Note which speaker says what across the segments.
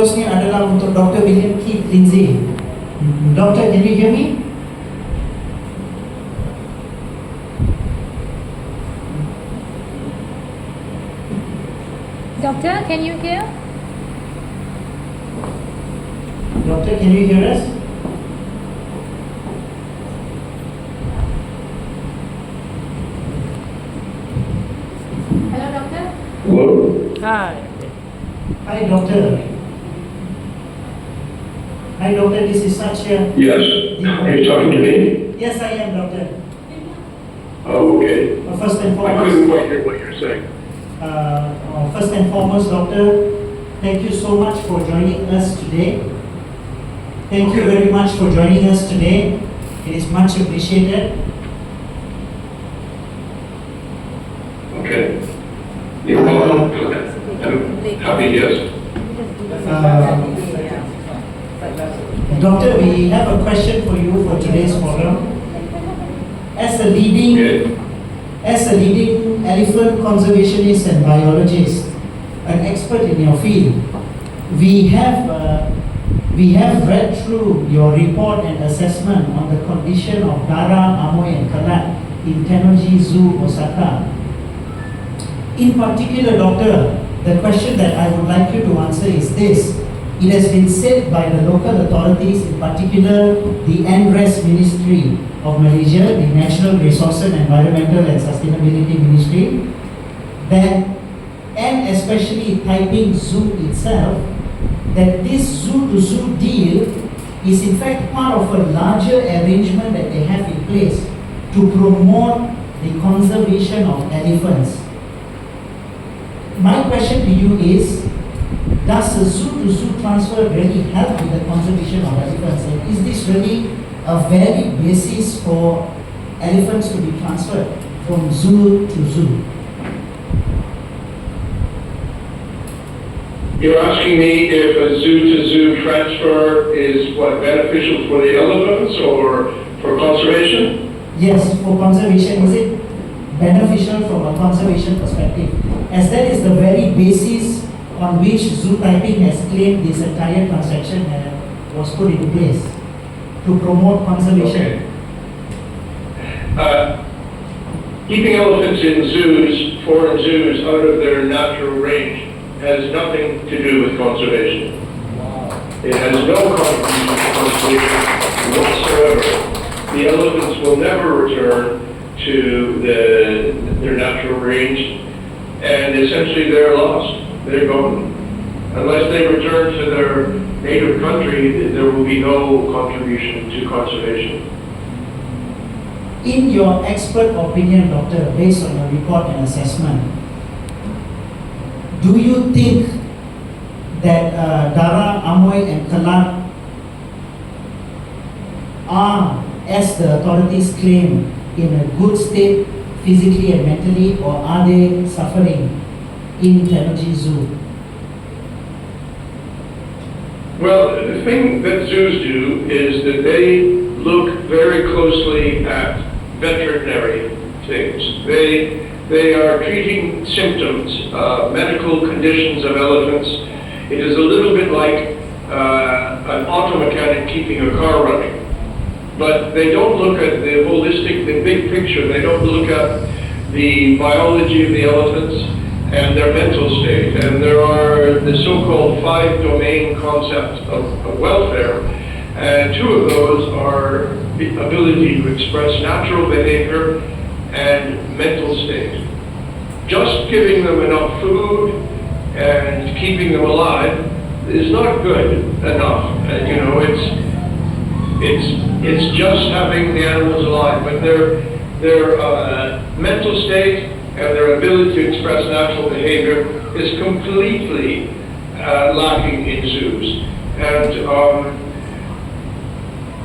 Speaker 1: seterusnya adalah untuk Dr. William Keith Lindsay. Doctor, can you hear me?
Speaker 2: Doctor, can you hear?
Speaker 1: Doctor, can you hear us?
Speaker 2: Hello, doctor.
Speaker 3: Hello?
Speaker 1: Hi, Doctor. Hi, Doctor. This is Satya.
Speaker 3: Yes. Are you talking to me?
Speaker 1: Yes, I am, Doctor.
Speaker 3: Oh, okay.
Speaker 1: First and
Speaker 3: I couldn't
Speaker 1: foremost,
Speaker 3: quite hear what you're saying.
Speaker 1: Doctor, thank you so much for joining us today. Thank you very much for joining us today. It is much appreciated.
Speaker 3: Okay. You're welcome. I'm happy, yes.
Speaker 1: Doctor, we have a question for you for today's forum. As a
Speaker 3: Okay.
Speaker 1: leading elephant conservationist and biologist, an expert in your field, we have read through your report and assessment on the condition of Dara, Amoy and Kalat in Tennoji Zoo, Osaka. In particular, Doctor, the question that I would like you to answer is this. It has been said by the local authorities, in particular the NRES Ministry of Malaysia, the National Resources, Environmental and Sustainability Ministry, that, and especially Taiping Zoo itself, that this zoo-to-zoo deal is in fact part of a larger arrangement that they have in place to promote the conservation of elephants. My question to you is, does a zoo-to-zoo transfer really help with the conservation of elephants? And is this really a valid basis for elephants to be transferred from zoo to zoo?
Speaker 3: You're asking me if a zoo-to-zoo transfer is what, beneficial for the elephants or for conservation?
Speaker 1: Yes, for conservation, is it beneficial from a conservation perspective? As that is the very basis on which Zoo Taiping has claimed this entire transaction was put in place to promote conservation.
Speaker 3: Okay. Keeping elephants in zoos, foreign zoos, out of their natural range has nothing to do with conservation. It has no contribution to conservation whatsoever. The elephants will never return to their natural range, and essentially they're lost. They're gone. Unless they return to their native country, there will be no contribution to conservation.
Speaker 1: In your expert opinion, Doctor, based on your report and assessment, do you think that Dara, Amoy and Kalat are, as the authorities claim, in a good state physically and mentally, or are they suffering in Tennoji Zoo?
Speaker 3: Well, the thing that zoos do is that they look very closely at veterinary things. They are treating symptoms, medical conditions of elephants. It is a little bit like an auto mechanic keeping a car running. But they don't look at the holistic, the big picture. They don't look at the biology of the elephants and their mental state. And there are the so-called 5-domain concepts of welfare. And 2 of those are the ability to express natural behavior and mental state. Just giving them enough food and keeping them alive is not good enough. You know, it's just having the animals alive, but their mental state and their ability to express natural behavior is completely lacking in zoos. And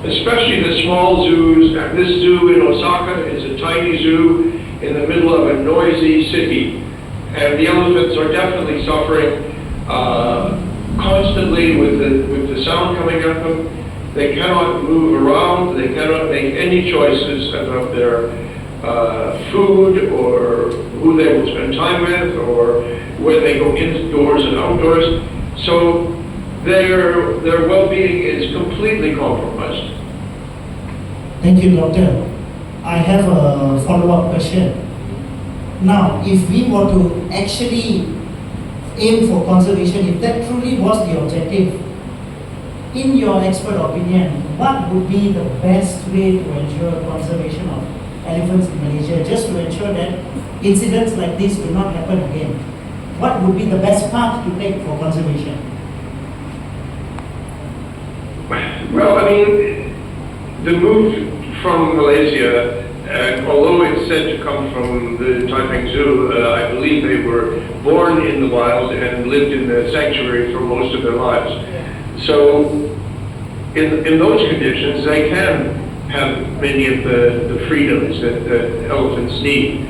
Speaker 3: especially the small zoos, and this zoo in Osaka is a tiny zoo in the middle of a noisy city. And the elephants are definitely suffering constantly with the sound coming at them. They cannot move around, they cannot make any choices about their food or who they will spend time with or when they go indoors and outdoors. So their well-being is completely compromised.
Speaker 1: Thank you, doctor. I have a follow-up question. Now, if we were to actually aim for conservation, if that truly was the objective, in your expert opinion, what would be the best way to ensure conservation of elephants in Malaysia, just to ensure that incidents like this will not happen again? What would be the best path to take for conservation?
Speaker 3: Well, I mean, the move from Malaysia, and although it's said to come from the Taiping Zoo, I believe they were born in the wild and lived in the sanctuary for most of their lives. So, in those conditions, they can have many of the freedoms that elephants need.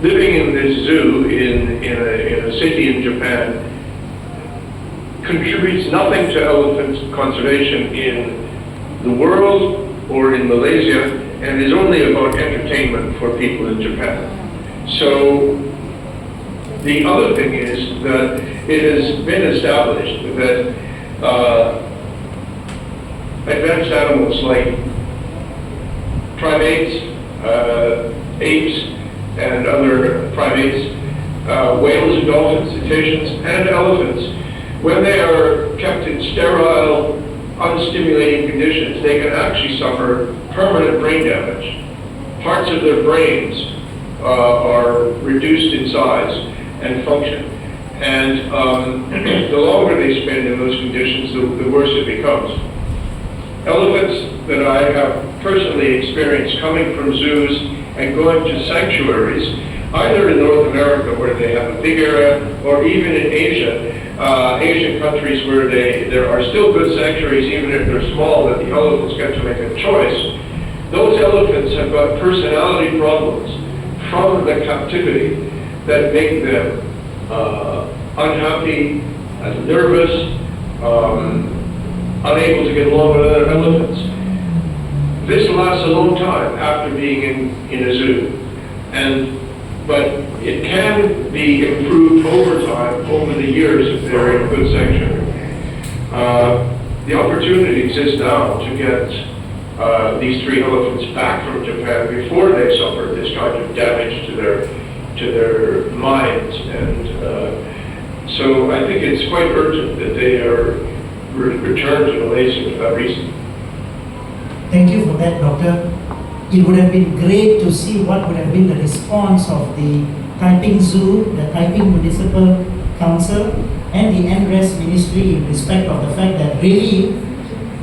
Speaker 3: Living in this zoo in a city in Japan contributes nothing to elephant conservation in the world or in Malaysia, and is only about entertainment for people in Japan. So the other thing is that it has been established that advanced animals like primates, apes, and other primates, whales and dolphins, cetaceans, and elephants, when they are kept in sterile, unstimulating conditions, they can actually suffer permanent brain damage. Parts of their brains are reduced in size and function. And the longer they spend in those conditions, the worse it becomes. Elephants that I have personally experienced coming from zoos and going to sanctuaries, either in North America where they have a big area, or even in Asia, Asian countries where there are still good sanctuaries, even if they're small, that the elephants get to make a choice. Those elephants have got personality problems from the captivity that make them unhappy, nervous, unable to get along with other elephants. This lasts a long time after being in a zoo, but it can be improved over time, over the years, if they're in a good sanctuary. The opportunity exists now to get these 3 elephants back from Japan before they suffer this kind of damage to their minds, and so I think it's quite urgent that they are returned to Malaysia for that reason.
Speaker 1: Thank you for that, doctor. It would have been great to see what would have been the response of the Taiping Zoo, the Taiping Municipal Council, and the NRES Ministry in respect of the fact that really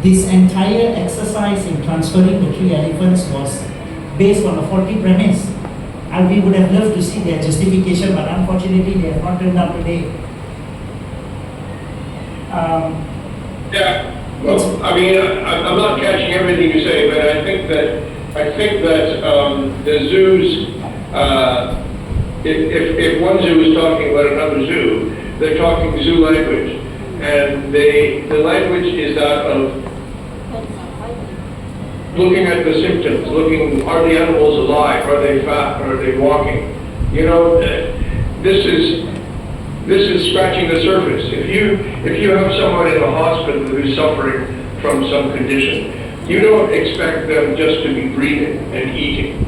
Speaker 1: this entire exercise in transferring the 3 elephants was based on a faulty premise. And we would have loved to see their justification, but unfortunately they have not turned up today.
Speaker 3: Yeah, well, I mean, I'm not catching everything you say, but I think that the zoos, if one zoo is talking about another zoo, they're talking zoo language, and the language is that of looking at the symptoms, are the animals alive, are they fat, are they walking? You know, this is scratching the surface. If you have someone in a hospital who's suffering from some condition, you don't expect them just to be breathing and eating.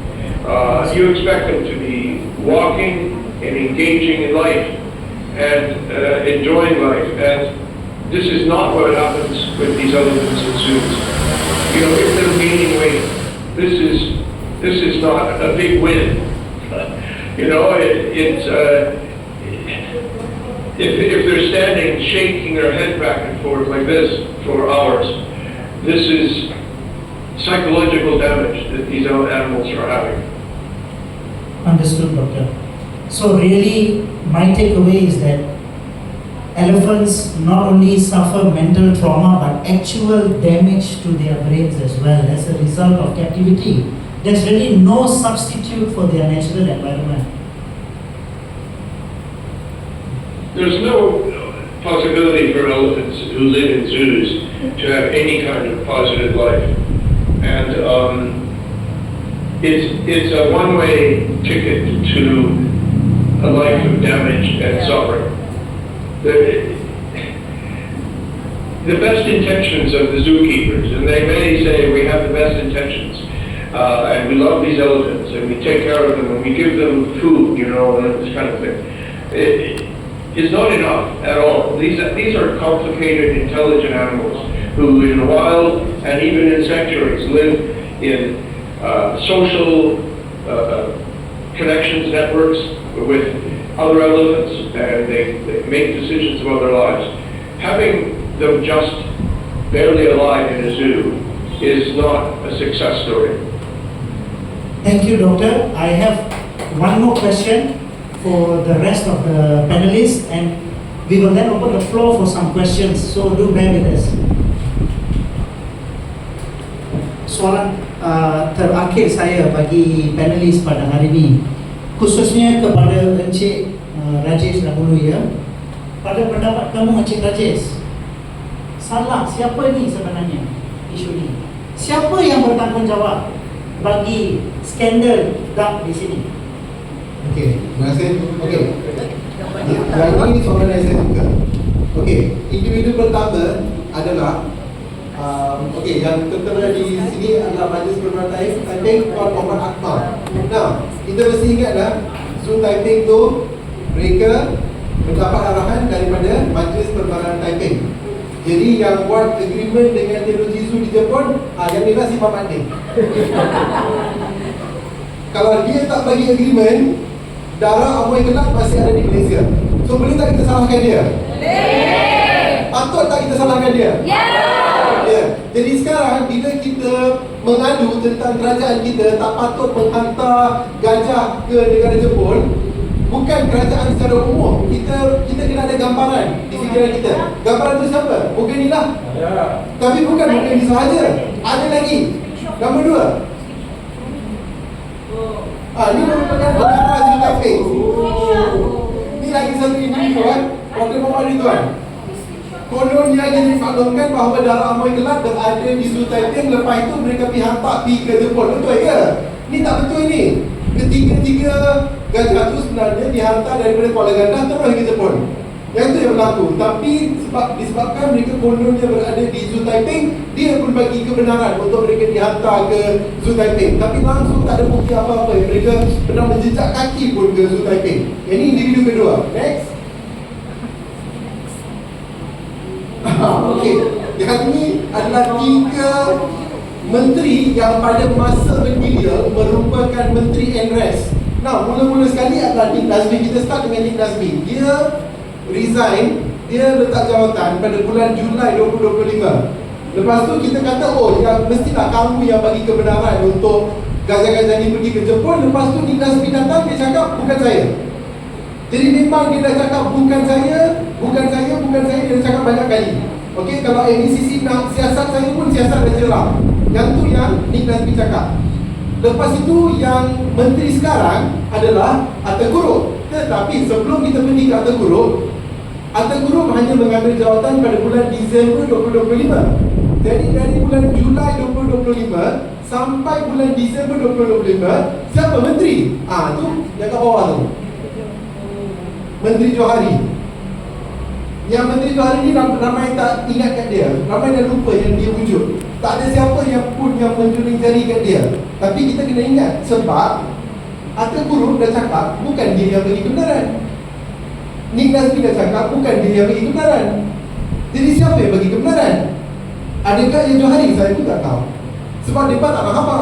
Speaker 3: You expect them to be walking and engaging in life and enjoying life. And this is not what happens with these elephants and zoos. You know, if they're gaining weight, this is not a big win. You know, if they're standing, shaking their head back and forth like this for hours, this is psychological damage that these animals are having.
Speaker 1: Understood, doctor. So really, my takeaway is that elephants not only suffer mental trauma, but actual damage to their brains as well as a result of captivity. There's really no substitute for their natural environment.
Speaker 3: There's no possibility for elephants who live in zoos to have any kind of positive life. And it's a one-way ticket to a life of damage and suffering. the best intentions of the zookeepers, and they may say we have the best intentions, and we love these elephants, and we take care of them, and we give them food, you know, and this kind of thing. It is not enough at all. These are complicated, intelligent animals who, in the wild and even in sanctuaries, live in social connections, networks with other elephants, and they make decisions about their lives. Having them just barely alive in a zoo is not a success story.
Speaker 1: Thank you, Doctor. I have one more question for the rest of the panelists, and we will then open the floor for some questions, so do bear with us. Soalan terakhir saya bagi panelis pada hari ini, khususnya kepada Encik Rajesh dahulu ya. Pada pendapat kamu Encik Rajesh, salah siapa ni sebenarnya isu ni? Siapa yang bertanggungjawab bagi skandal duck di sini?
Speaker 4: Okey, terima kasih. Okey. Yang ini soalan yang saya suka. Okey, individu pertama adalah okey, yang tertera di sini adalah Majlis Perlembagaan Taiping Tuan Muhammad Akmal. Nah, kita mesti ingatlah Zoo Taiping tu mereka mendapat arahan daripada Majlis Perlembagaan Taiping. Jadi yang buat agreement dengan teknologi zoo di Jepun, yang inilah si Pak Mandi. Kalau dia tak bagi agreement, darah Amoy Kelab masih ada di Malaysia. So boleh tak kita salahkan dia? Boleh. Patut tak kita salahkan dia? Ya. Ya. Jadi sekarang bila kita mengadu tentang kerajaan kita tak patut menghantar gajah ke negara Jepun, bukan kerajaan secara umum. Kita kena ada gambaran di fikiran kita. Gambaran tu siapa? Bukan inilah. Ya. Tapi bukan ini sahaja. Ada lagi. Nombor 2. Ini merupakan negara Zoo Taiping. Ini lagi satu individu kan, Wakil Muhammad Ridwan. Kononnya yang dimaklumkan bahawa darah Amoy Kelab berada di Zoo Taiping. Lepas itu mereka pergi ke Jepun. Betul ke? Ini tak betul ini. Ketiga-tiga gajah itu sebenarnya dihantar daripada Kuala Gandah terus ke Jepun. Yang itu yang berlaku. Tapi disebabkan mereka kononnya berada di Zoo Taiping, dia pun bagi kebenaran untuk mereka dihantar ke Zoo Taiping. Tapi langsung tak ada bukti apa-apa. Mereka pernah menjejak kaki pun ke Zoo Taiping. Ini individu kedua. Next. Okey. Yang ini adalah 3 menteri yang pada masa bergilia merupakan menteri NRES. Nah, mula-mula sekali adalah Nick Nazmi. Kita start dengan Nick Nazmi. Dia resign, dia letak jawatan pada bulan Julai 2025. Lepas tu kita kata, oh ya, mestilah kamu yang bagi kebenaran untuk gajah-gajah ni pergi ke Jepun. Lepas tu Nick Nazmi datang, dia cakap bukan saya. Jadi memang dia dah cakap bukan saya, dia dah cakap banyak kali. Okey, kalau NECC nak siasat saya pun siasat dah jelas. Yang tu yang Nick Nazmi cakap. Lepas itu yang menteri sekarang adalah Ataguru. Tetapi sebelum kita pergi ke Ataguru hanya mengambil jawatan pada bulan Disember 2025. Jadi dari bulan Julai 2025 sampai bulan Disember 2025, siapa menteri? Tu yang kat bawah tu, Menteri Johari. Yang Menteri Johari ni ramai tak ingatkan dia, ramai dah lupa yang dia wujud. Tak ada siapa yang pun yang menjuling jari kat dia. Tapi kita kena ingat, sebab Ataguru dah cakap bukan dia yang bagi kebenaran. Nick Nazmi dah cakap bukan dia yang bagi kebenaran. Jadi siapa yang bagi kebenaran? Adakah yang Johari? Saya pun tak tahu. Sebab mereka tak faham apa.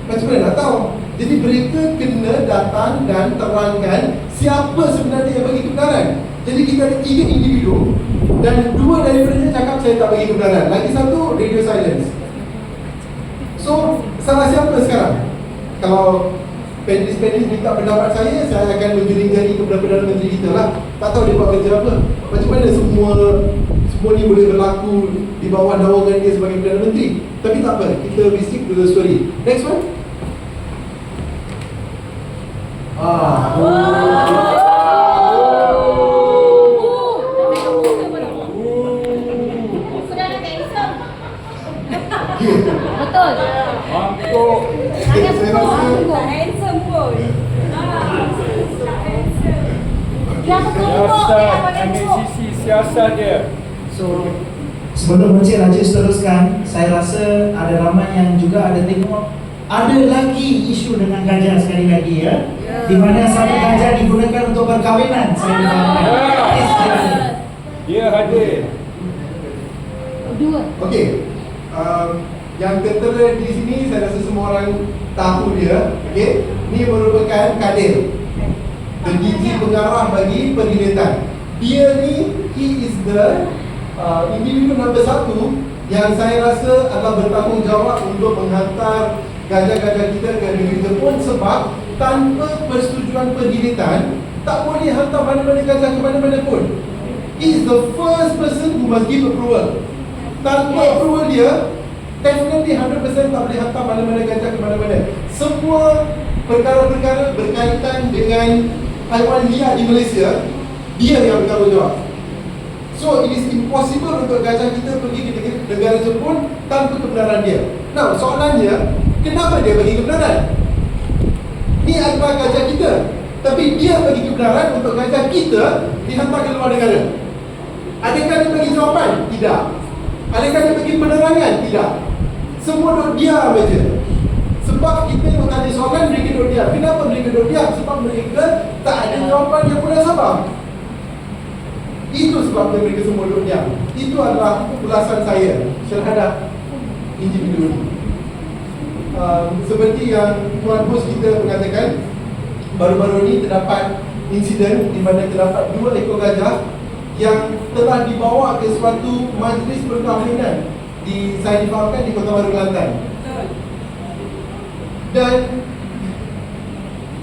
Speaker 4: Macam mana nak tahu? Jadi mereka kena datang dan terangkan siapa sebenarnya yang bagi kebenaran. Jadi kita ada 3 individu dan 2 daripadanya cakap saya tak bagi kebenaran. Lagi satu radio silence. So salah siapa sekarang? Kalau panelis minta pendapat saya akan menjuling jari kepada Perdana Menteri kita lah. Tak tahu dia buat kerja apa. Macam mana semua ni boleh berlaku di bawah naungan dia sebagai Perdana Menteri. Tapi tak apa, kita stick to the story. Next one.
Speaker 2: Betul.
Speaker 4: Saya rasa
Speaker 2: Handsome pun. Dia apa kelompok? Dia apa kelompok?
Speaker 5: NECC siasat dia.
Speaker 1: So Sebelum Encik Rajis teruskan, saya rasa ada ramai yang juga ada tengok ada lagi isu dengan gajah sekali lagi ya, di mana satu gajah digunakan untuk perkahwinan. Saya beritahu.
Speaker 5: Dia hadir.
Speaker 2: Dua.
Speaker 4: Okey. Yang tertera di sini saya rasa semua orang tahu dia. Okey. Ini merupakan kadir. The DG pengarah bagi perkhidmatan. Dia ni, he is the individu nombor 1 yang saya rasa adalah bertanggungjawab untuk menghantar gajah-gajah kita ke negeri Jepun, sebab tanpa persetujuan perkhidmatan tak boleh hantar mana-mana gajah ke mana-mana pun. He is the first person who must give approval. Tanpa approval dia, definitely 100% tak boleh hantar mana-mana gajah ke mana-mana. Semua perkara-perkara berkaitan dengan haiwan liar di Malaysia, dia yang bertanggungjawab. So it is impossible untuk gajah kita pergi ke negara Jepun tanpa kebenaran dia. Now soalannya, kenapa dia bagi kebenaran? Ni adalah gajah kita, tapi dia bagi kebenaran untuk gajah kita dihantar ke luar negara. Adakah dia bagi jawapan? Tidak. Adakah dia bagi penerangan? Tidak. Semua duduk diam saja. Sebab kita yang tanya soalan, mereka duduk diam. Kenapa mereka duduk diam? Sebab mereka tak ada jawapan yang munasabah. Itu sebabnya mereka semua duduk diam. Itu adalah ulasan saya terhadap individu ini. Seperti yang Tuan Bos kita mengatakan, baru-baru ini terdapat insiden di mana terdapat 2 ekor gajah yang telah dibawa ke suatu majlis perkahwinan saya difahamkan di Kota Baru Kelantan. Dan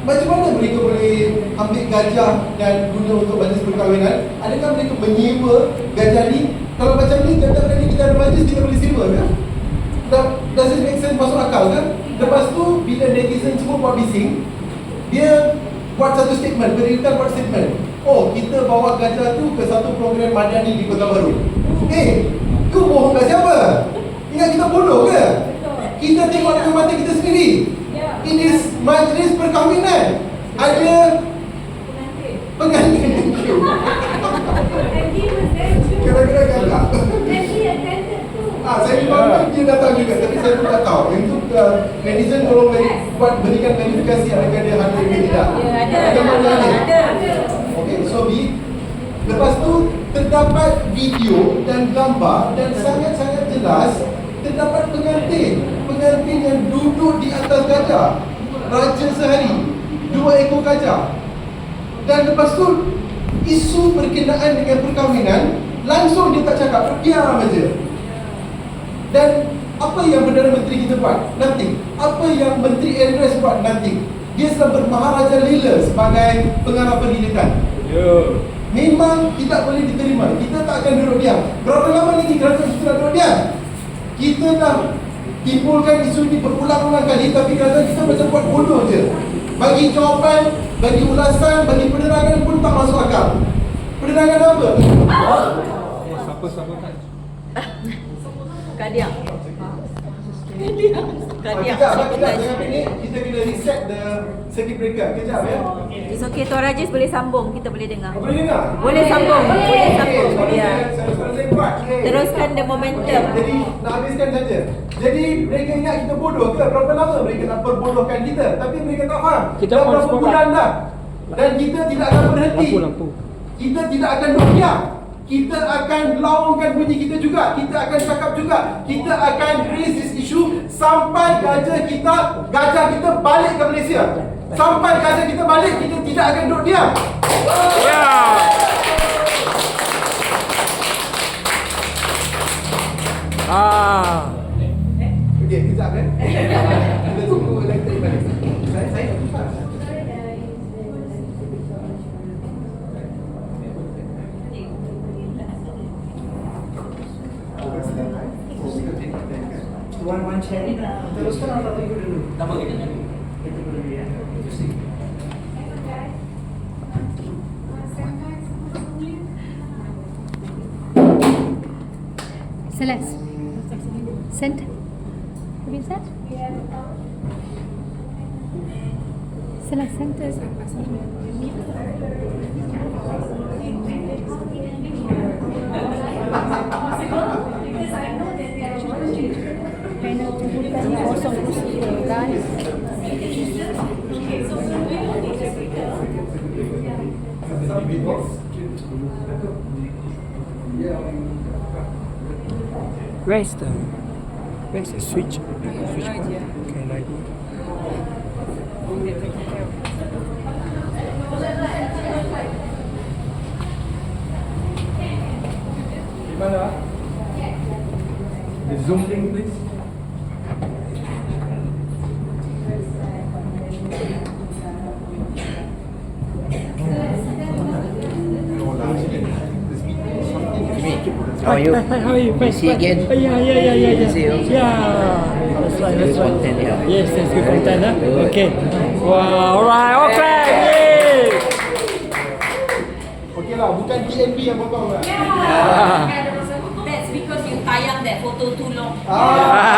Speaker 4: macam mana mereka boleh ambil gajah dan guna untuk majlis perkahwinan? Adakah mereka menyewa gajah ni? Kalau macam ni, tiap-tiap kali kita ada majlis, kita boleh sewa kan? Does it make sense, masuk akal kan? Lepas tu, bila netizen semua buat bising, dia buat satu statement, perkhidmatan buat statement. Oh, kita bawa gajah tu ke satu program madani di Kota Baru. Tu bohong kat siapa? Ingat kita bodoh ke? Kita tengok dengan mata kita sendiri. Ini majlis perkahwinan. Ada pengantin. Kira-kira gagak. Saya bilang dia datang juga, tapi saya pun tak tahu. Itu netizen tolong berikan verifikasi adakah dia hadir ke tidak. Ada. Okey, so lepas tu terdapat video dan gambar dan sangat-sangat jelas terdapat pengantin yang duduk di atas gajah, raja sehari, 2 ekor gajah. Dan lepas tu isu berkenaan dengan perkahwinan langsung dia tak cakap, diam aja. Dan apa yang Perdana Menteri kita buat? Nothing. Apa yang Menteri Andres buat? Nothing. Dia sedang bermaharaja lela sebagai pengarah perkhidmatan. Memang tidak boleh diterima. Kita tak akan duduk diam. Berapa lama lagi kerajaan kita nak duduk diam? Kita dah timbulkan isu ini berulang-ulang kali, tapi kerajaan kita macam buat bodoh je. Bagi jawapan, bagi ulasan, bagi penerangan pun tak masuk akal. Penerangan apa?
Speaker 5: Siapa kan?
Speaker 6: Kadiang.
Speaker 4: Kejap, jangan pelik. Kita kena reset the circuit breaker. Kejap ya.
Speaker 6: It's okay, Tuan Rajis boleh sambung, kita boleh dengar.
Speaker 4: Boleh dengar?
Speaker 6: Boleh sambung, boleh sambung. Ya.
Speaker 4: Saya buat.
Speaker 6: Teruskan the momentum.
Speaker 4: Jadi nak habiskan saja. Jadi mereka ingat kita bodoh ke? Berapa lama mereka nak perbodohkan kita? Tapi mereka tak faham.
Speaker 5: Kita
Speaker 4: dah
Speaker 5: on
Speaker 4: berapa
Speaker 5: spot,
Speaker 4: bulan dah. Dan kita tidak akan berhenti.
Speaker 5: Lampu.
Speaker 4: Kita tidak akan diam. Kita akan laungkan bunyi kita juga. Kita akan cakap juga. Kita akan raise this issue sampai gajah kita balik ke Malaysia. Sampai gajah kita balik, kita tidak akan duduk diam. Okey, kejap kita tunggu elektronik balik. Saya nak cepat.
Speaker 1: Tuan Cherry nak teruskan atau tunggu dulu?
Speaker 7: Tambah kita dulu.
Speaker 1: Kita dulu ya.
Speaker 2: Celeste. Sent. Have you sent? Celeste sent us.
Speaker 6: Kosong kursi kan.
Speaker 5: Where's the switch? Switch board. Okay, like di mana? The zoom link, please.
Speaker 7: How are you?
Speaker 5: How are you? Fine,
Speaker 7: See you
Speaker 5: fine.
Speaker 7: again?
Speaker 5: Yeah.
Speaker 7: See you.
Speaker 5: Yeah. That's right, that's right.
Speaker 7: Content, yeah.
Speaker 5: Yes, that's good content, huh?
Speaker 7: Good.
Speaker 5: Okay. Wow, alright, okay. Yay!
Speaker 4: Okey lah, bukan TNB yang potong lah.
Speaker 5: Ah.
Speaker 6: That's because you tayang that photo too long.
Speaker 4: Ah,